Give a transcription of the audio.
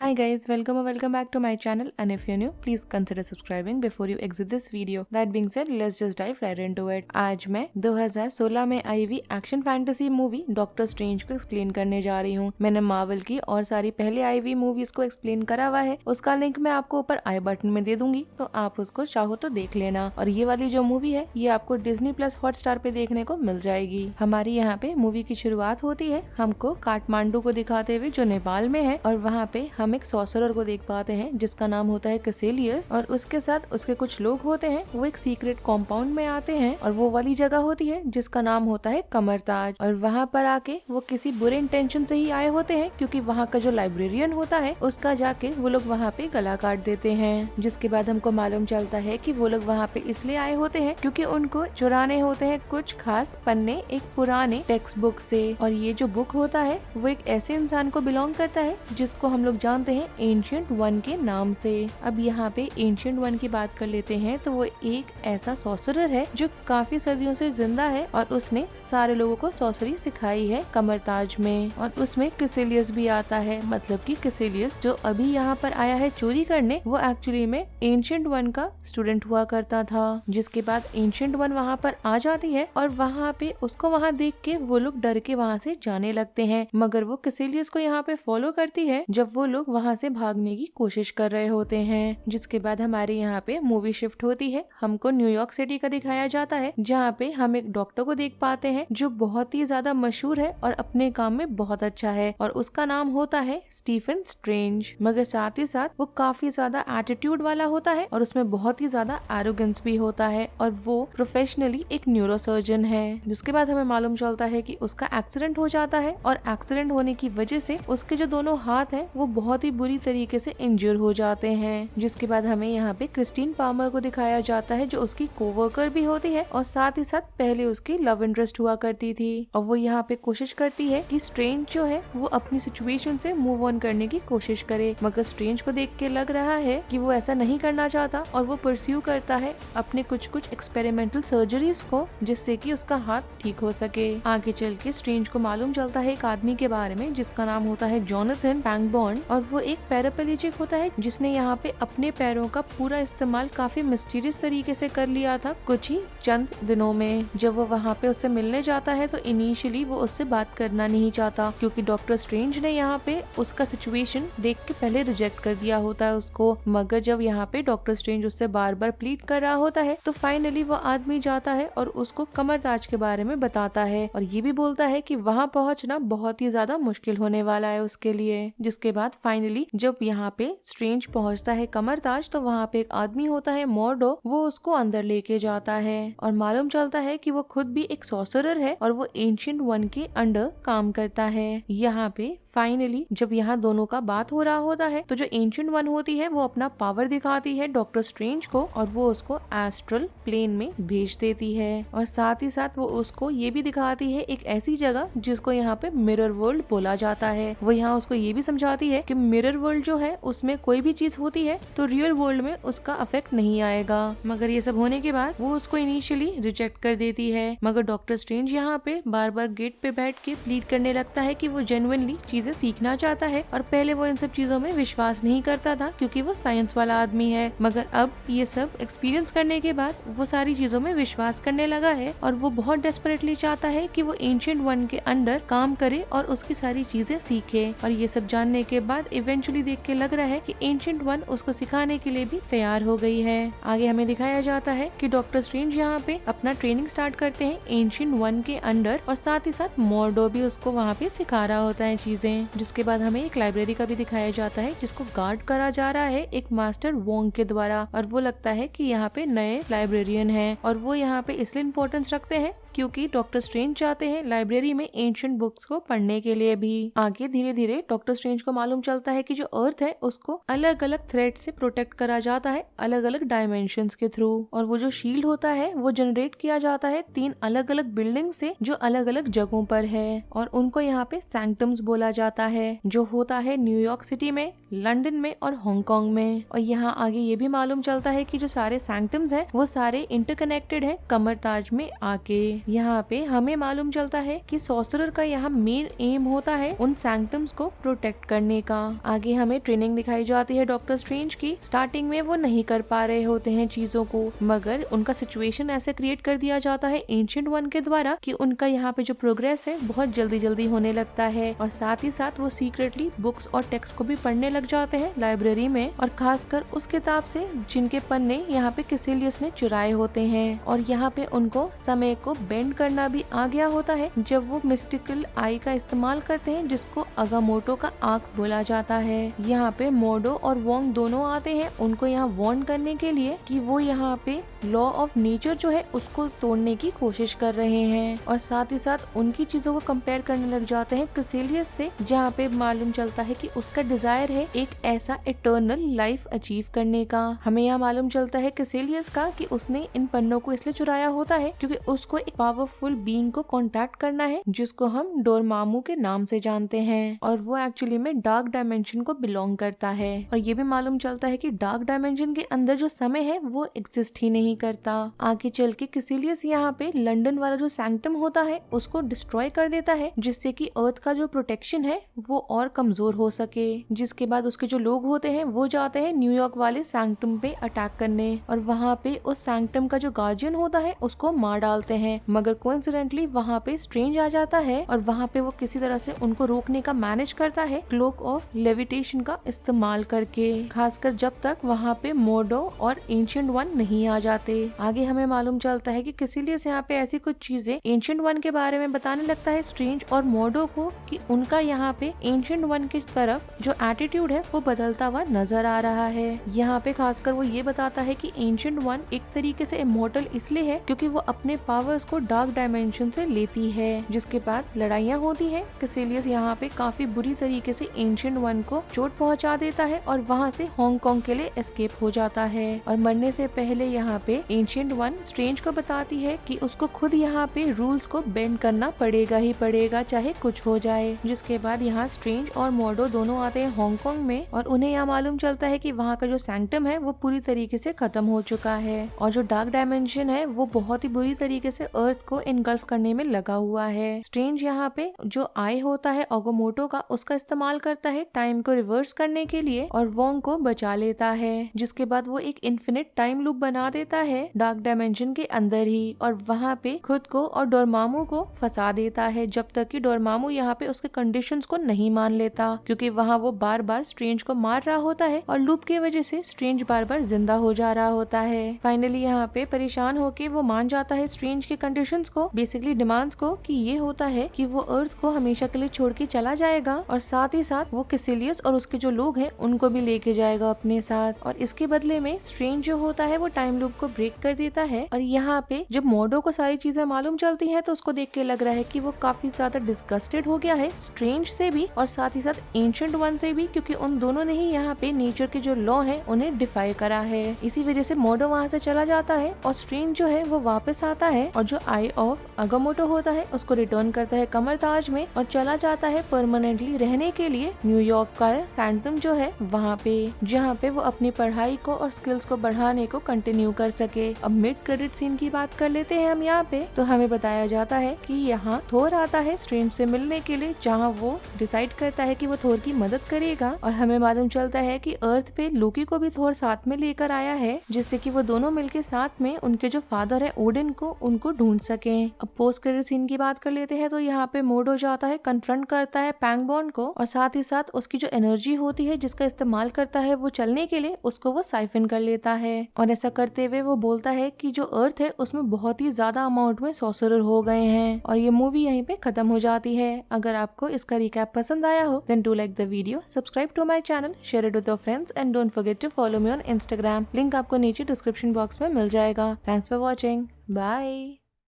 Hi guys, welcome or welcome back to my channel, and if you're new, please consider subscribing before you exit this video. That being said, let's just dive right into it. आज मैं 2016 में आई हुई action fantasy movie doctor strange को explain करने जा रही हूँ। मैंने मार्वल की और सारी पहले आई हुई मूवीज को एक्सप्लेन करा हुआ है, उसका लिंक मैं आपको ऊपर आई बटन में दे दूंगी, तो आप उसको चाहो तो देख लेना। और ये वाली जो मूवी है ये आपको डिज्नी प्लस हॉटस्टार पे देखने को मिल जाएगी। हमारी यहाँ पे मूवी की शुरुआत होती है हमको काठमांडू को दिखाते हुए जो नेपाल में है, और वहाँ पे हम एक सॉर्सरर को देख पाते हैं जिसका नाम होता है कैसेलियस, और उसके साथ उसके कुछ लोग होते हैं। वो एक सीक्रेट कॉम्पाउंड में आते हैं और वो वाली जगह होती है जिसका नाम होता है कमरताज, और वहाँ पर आके वो किसी बुरे इंटेंशन से ही आए होते हैं, क्योंकि वहाँ का जो लाइब्रेरियन होता है उसका जाके वो लोग वहाँ पे गला काट देते हैं। जिसके बाद हमको मालूम चलता है कि वो लोग वहाँ पे इसलिए आए होते हैं क्योंकि उनको चुराने होते हैं कुछ खास पन्ने एक पुराने टेक्स्ट बुक से, और ये जो बुक होता है वो एक ऐसे इंसान को बिलोंग करता है जिसको हम लोग जानते हैं एंशिएंट वन के नाम से। अब यहाँ पे एंशिएंट वन की बात कर लेते हैं तो वो एक ऐसा सॉर्सरर है जो काफी सदियों से जिंदा है, और उसने सारे लोगों को सॉर्सरी सिखाई है कमरताज में। और उसमें कैसेलियस भी आता है, मतलब कि कैसेलियस जो अभी यहाँ पर आया है चोरी करने, वो एक्चुअली में एंशिएंट वन का स्टूडेंट हुआ करता था। जिसके बाद एंशिएंट वन वहाँ पर आ जाती है और वहाँ पे उसको वहाँ देख के वो लोग डर के वहाँ से जाने लगते हैं, मगर वो कैसेलियस को यहाँ पे फॉलो करती है जब वो लोग वहाँ से भागने की कोशिश कर रहे होते हैं। जिसके बाद हमारे यहाँ पे मूवी शिफ्ट होती है, हमको न्यूयॉर्क सिटी का दिखाया जाता है जहाँ पे हम एक डॉक्टर को देख पाते हैं जो बहुत ही ज्यादा मशहूर है और अपने काम में बहुत अच्छा है, और उसका नाम होता है स्टीफन स्ट्रेंज। मगर साथ ही साथ वो काफी ज्यादा एटीट्यूड वाला होता है और उसमें बहुत ही ज्यादा एरोगेंस भी होता है, और वो प्रोफेशनली एक न्यूरोसर्जन है। जिसके बाद हमें मालूम चलता है कि उसका एक्सीडेंट हो जाता है, और एक्सीडेंट होने की वजह से उसके जो दोनों हाथ हैं वो बहुत ही बुरी तरीके से इंजर हो जाते हैं। जिसके बाद हमें यहाँ पे क्रिस्टीन पामर को दिखाया जाता है जो उसकी कोवर्कर भी होती है, और साथ ही साथ पहले उसकी लव इंटरेस्ट हुआ करती थी। और वो यहाँ पे कोशिश करती है कि स्ट्रेंज जो है वो अपनी सिचुएशन से मूव ऑन करने की कोशिश करे, मगर स्ट्रेंज को देख के लग रहा है कि वो ऐसा नहीं करना चाहता, और वो परस्यू करता है अपने कुछ एक्सपेरिमेंटल सर्जरीज को जिससे कि उसका हाथ ठीक हो सके। आगे चल के स्ट्रेंज को मालूम चलता है एक आदमी के बारे में जिसका नाम होता है जोनाथन पैंगबॉर्न, और वो एक पैराप्लेजिक होता है जिसने यहाँ पे अपने पैरों का पूरा इस्तेमाल काफी मिस्टीरियस तरीके से कर लिया था कुछ ही चंद दिनों में। जब वो वहाँ पे उससे मिलने जाता है तो इनिशियली वो उससे बात करना नहीं चाहता, क्योंकि डॉक्टर स्ट्रेंज ने यहाँ पे उसका सिचुएशन देख के पहले रिजेक्ट कर दिया होता है उसको। मगर जब यहाँ पे डॉक्टर स्ट्रेंज उससे बार बार प्लीड कर रहा होता है तो फाइनली वो आदमी जाता है और उसको कमरताज के बारे में बताता है, और ये भी बोलता है कि वहाँ पहुँचना बहुत ही ज्यादा मुश्किल होने वाला है उसके लिए। जिसके बाद फाइनली जब यहाँ पे स्ट्रेंज पहुँचता है कमरताज तो वहाँ पे एक आदमी होता है मोर्डो, वो उसको अंदर लेके जाता है, और मालूम चलता है कि वो खुद भी एक सॉर्सरर है और वो एंशिएंट वन के अंडर काम करता है। यहाँ पे फाइनली जब यहाँ दोनों का बात हो रहा होता है तो जो एंशिएंट वन होती है वो अपना पावर दिखाती है डॉक्टर स्ट्रेंज को, और वो उसको एस्ट्रल प्लेन में भेज देती है, और साथ ही साथ वो उसको ये भी दिखाती है एक ऐसी जगह जिसको यहाँ पे मिरर वर्ल्ड बोला जाता है। वो यहाँ उसको ये भी समझाती है कि मिरर वर्ल्ड जो है उसमें कोई भी चीज होती है तो रियल वर्ल्ड में उसका अफेक्ट नहीं आएगा। मगर ये सब होने के बाद वो उसको इनिशियली रिजेक्ट कर देती है, मगर डॉक्टर स्ट्रेंज यहाँ पे बार बार गेट पे बैठ के प्लीड करने लगता है कि वो जेन्युइनली चीजें सीखना चाहता है, और पहले वो इन सब चीजों में विश्वास नहीं करता था क्योंकि वो साइंस वाला आदमी है, मगर अब ये सब एक्सपीरियंस करने के बाद वो सारी चीजों में विश्वास करने लगा है, और वो बहुत डेस्परेटली चाहता है कि वो एंशिएंट वन के अंडर काम करे और उसकी सारी चीजें सीखे। और ये सब जानने के बाद इवेंचुअली देख के लग रहा है कि एंशिएंट वन उसको सिखाने के लिए भी तैयार हो गई है। आगे हमें दिखाया जाता है कि डॉक्टर स्ट्रेंज यहाँ पे अपना ट्रेनिंग स्टार्ट करते हैं एंशिएंट वन के अंडर, और साथ ही साथ मोर्डो भी उसको वहाँ पे सिखा रहा होता है चीजें। जिसके बाद हमें एक लाइब्रेरी का भी दिखाया जाता है जिसको गार्ड करा जा रहा है एक मास्टर वोंग के द्वारा, और वो लगता है कि यहाँ पे नए लाइब्रेरियन हैं, और वो यहाँ पे इसलिए इम्पोर्टेंस रखते हैं क्योंकि डॉक्टर स्ट्रेंज चाहते हैं लाइब्रेरी में एंशिएंट बुक्स को पढ़ने के लिए भी। आगे धीरे धीरे डॉक्टर स्ट्रेंज को मालूम चलता है कि जो अर्थ है उसको अलग अलग थ्रेड से प्रोटेक्ट करा जाता है अलग अलग डायमेंशंस के थ्रू, और वो जो शील्ड होता है वो जनरेट किया जाता है 3 अलग अलग बिल्डिंग से जो अलग अलग जगहों पर है, और उनको यहाँ पे सैंक्टम्स बोला जाता है, जो होता है न्यूयॉर्क सिटी में, लंदन में और हांगकांग में। और यहाँ आगे ये भी मालूम चलता है कि जो सारे सैंक्टम्स हैं वो सारे इंटरकनेक्टेड हैं कमरताज में आके। यहाँ पे हमें मालूम चलता है कि सॉर्सरर का यहाँ मेन एम होता है उन सैंक्टम्स को प्रोटेक्ट करने का। आगे हमें ट्रेनिंग दिखाई जाती है डॉक्टर स्ट्रेंज की। स्टार्टिंग में वो नहीं कर पा रहे होते हैं चीजों को, मगर उनका सिचुएशन ऐसे क्रिएट कर दिया जाता है एंशिएंट वन के द्वारा कि उनका यहाँ पे जो प्रोग्रेस है बहुत जल्दी जल्दी होने लगता है। और साथ ही साथ वो सीक्रेटली बुक्स और टेक्स्ट को भी पढ़ने लग जाते हैं लाइब्रेरी में, और खासकर उस किताब से जिनके पन्ने यहाँ पे कैसिलियस ने चुराए होते हैं। और यहाँ पे उनको समय को बेंड करना भी आ गया होता है जब वो मिस्टिकल आई का इस्तेमाल करते हैं जिसको अगामोटो का आंख बोला जाता है। यहाँ पे मोडो और वोंग दोनों आते हैं उनको यहाँ वार्न करने के लिए कि वो यहाँ पे लॉ ऑफ नेचर जो है उसको तोड़ने की कोशिश कर रहे हैं। और साथ ही साथ उनकी चीजों को कंपेयर करने लग जाते हैं कैसिलियस से, जहाँ पे मालूम चलता है कि उसका डिजायर है एक ऐसा इटर्नल लाइफ अचीव करने का। हमें यहाँ मालूम चलता है कैसिलियस का कि उसने इन पन्नों को इसलिए चुराया होता है क्योंकि उसको एक पावरफुल बीइंग को कांटेक्ट करना है जिसको हम डोरमामू के नाम से जानते हैं, और वो एक्चुअली में डार्क डायमेंशन को बिलोंग करता है। और ये भी मालूम चलता है कि डार्क डायमेंशन के अंदर जो समय है वो एग्जिस्ट ही नहीं करता। आगे चल के कैसिलियस यहाँ पे लंदन वाला जो सैंक्टम होता है उसको डिस्ट्रॉय कर देता है जिससे कि अर्थ का जो प्रोटेक्शन है वो और कमजोर हो सके। जिसके बाद उसके जो लोग होते हैं वो जाते हैं न्यूयॉर्क वाले सैंक्टम पे अटैक करने, और वहाँ पे उस सैंक्टम का जो गार्जियन होता है उसको मार डालते हैं। मगर कोइंसिडेंटली वहाँ पे स्ट्रेंज आ जाता है और वहाँ पे वो किसी तरह से उनको रोकने का मैनेज करता है क्लोक ऑफ लेविटेशन का इस्तेमाल करके, खासकर जब तक वहाँ पे मोडो और एंशिएंट वन नहीं आ जाते। आगे हमें मालूम चलता है कि कैसिलियस यहाँ पे ऐसी कुछ चीजें एंशिएंट वन के बारे में बताने लगता है स्ट्रेंज और मोडो को कि उनका यहाँ पे एंशिएंट वन की तरफ जो एटीट्यूड है वो बदलता हुआ नजर आ रहा है। यहाँ पे खासकर वो ये बताता है कि एंशिएंट वन एक तरीके से इमॉर्टल इसलिए है क्योंकि वो अपने पावर्स को डार्क डायमेंशन से लेती है। जिसके बाद लड़ाइयाँ होती है, कैसिलियस यहाँ पे काफी बुरी तरीके से एंशिएंट वन को चोट पहुँचा देता है और वहाँ से हांगकांग के लिए एस्केप हो जाता है। और मरने से पहले यहाँ पे एंशिएंट वन स्ट्रेंज को बताती है कि उसको खुद यहाँ पे रूल्स को बेंड करना पड़ेगा ही पड़ेगा चाहे कुछ हो जाए। जिसके बाद यहाँ स्ट्रेंज और मोडो दोनों आते हैं हांगकांग में, और उन्हें यहाँ मालूम चलता है कि वहाँ का जो सैंक्टम है वो पूरी तरीके से खत्म हो चुका है और जो डार्क डायमेंशन है वो बहुत ही बुरी तरीके से अर्थ को इनगल्फ करने में लगा हुआ है। स्ट्रेंज यहाँ पे जो आई होता है अगामोटो का उसका इस्तेमाल करता है टाइम को रिवर्स करने के लिए और वोंग को बचा लेता है। जिसके बाद वो एक इन्फिनिट टाइम लूप बना देता है डार्क डायमेंशन के अंदर ही, और वहाँ पे खुद को और डोरमामू को फंसा देता है जब तक कि डोरमामू यहाँ पे उसके कंडीशंस को नहीं मान लेता, क्योंकि वहाँ वो बार बार स्ट्रेंज को मार रहा होता है और लूप की वजह से स्ट्रेंज बार बार जिंदा हो जा रहा होता है। फाइनली यहाँ पे परेशान होके वो मान जाता है स्ट्रेंज के कंडीशंस को, बेसिकली डिमांड्स को, कि ये होता है कि वो अर्थ को हमेशा के लिए छोड़ के चला जाएगा और साथ ही साथ वो कैसिलियस और उसके जो लोग हैं उनको भी लेके जाएगा अपने साथ, और इसके बदले में स्ट्रेंज जो होता है वो टाइम लूप को ब्रेक कर देता है। और यहाँ पे जब मोडो को सारी चीजें मालूम चलती हैं तो उसको देख के लग रहा है कि वो काफी ज्यादा डिस्गस्टेड हो गया है स्ट्रेंज से भी और साथ ही साथ एंशिएंट वन से भी, क्योंकि उन दोनों ने ही यहाँ पे नेचर के जो लॉ है उन्हें डिफाई करा है। इसी वजह से मोडो वहाँ से चला जाता है और स्ट्रेंज जो है वो वापस आता है और जो आई ऑफ अगामोटो होता है उसको रिटर्न करता है कमरताज में और चला जाता है परमानेंटली रहने के लिए न्यूयॉर्क का सैंक्टम जो है वहाँ पे, जहाँ पे वो अपनी पढ़ाई को और स्किल्स को बढ़ाने को कंटिन्यू कर सके। अब मिड क्रेडिट सीन की बात कर लेते हैं हम यहाँ पे, तो हमें बताया जाता है कि यहाँ थोर आता है स्ट्रेंज से मिलने के लिए, जहाँ वो डिसाइड करता है कि वो थोर की मदद करेगा। और हमें मालूम चलता है कि अर्थ पे लोकी को भी थोर साथ में लेकर आया है जिससे कि वो दोनों मिलके साथ में उनके जो फादर है ओडिन को उनको ढूंढ सके। अब पोस्ट क्रेडिट सीन की बात कर लेते हैं, तो यहाँ पे मोडो जाता है, कन्फ्रंट करता है पैंगबॉन को और साथ ही साथ उसकी जो एनर्जी होती है जिसका इस्तेमाल करता है वो चलने के लिए, उसको वो साइफन कर लेता है। और ऐसा करते हुए वो बोलता है कि जो अर्थ है उसमें बहुत ही ज्यादा अमाउंट में सॉर्सरर हो गए हैं। और ये मूवी यहीं पे खत्म हो जाती है। अगर आपको इसका रिकैप पसंद आया हो then do like the video, subscribe to my channel, share it with your friends and don't forget to follow me on Instagram. Link आपको नीचे डिस्क्रिप्शन बॉक्स में मिल जाएगा। Thanks for watching, bye.